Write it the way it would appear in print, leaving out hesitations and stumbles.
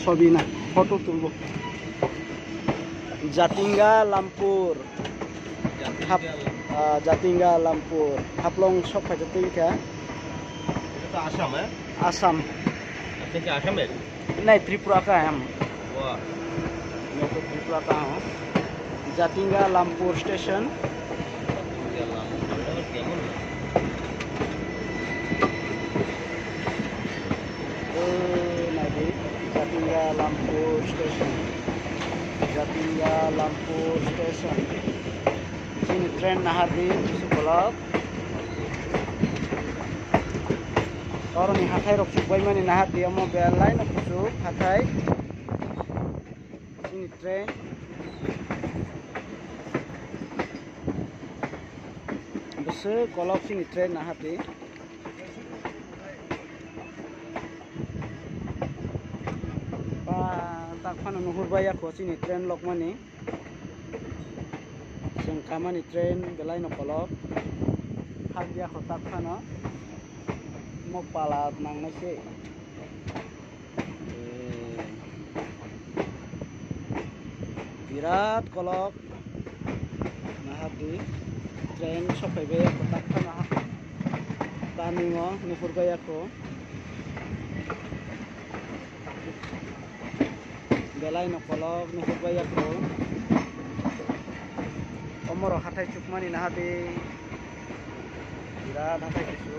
ছবি না ফটো তুলব জাতিঙ্গা লামপুর জাতিঙ্গা লামপুর হাফলং সব ফাইতে তুইকা এটা তো আসাম হ্যাঁ आसाम আপনি কি আসামের नहीं त्रिपुरा का है हम वाह मैं तो त्रिपुरा का हूँ जातिंगा लामपुर स्टेशन গেলাম এটা আবার কেমন Jatinga Lampur station Jatinga Lampur station sini tren nahardi sekolah orang ni hatai rok cubai mani nahardi amo belai no kusuk hatai sini tren bese kolok sini tren nahardi tak fana nuhur baya ko sini tren lok mani जों खामानि train बेलाय नकलक हाजिया खताक फानो मग पाला नांनायसै बिराद कलक नाहादि train सफैबाय खताक फानो तानिङो नुहुरबाय आखो बेलाय नकलक नुहुरबाय आखो Omoro hatai cukmani nahati birat hatai kisu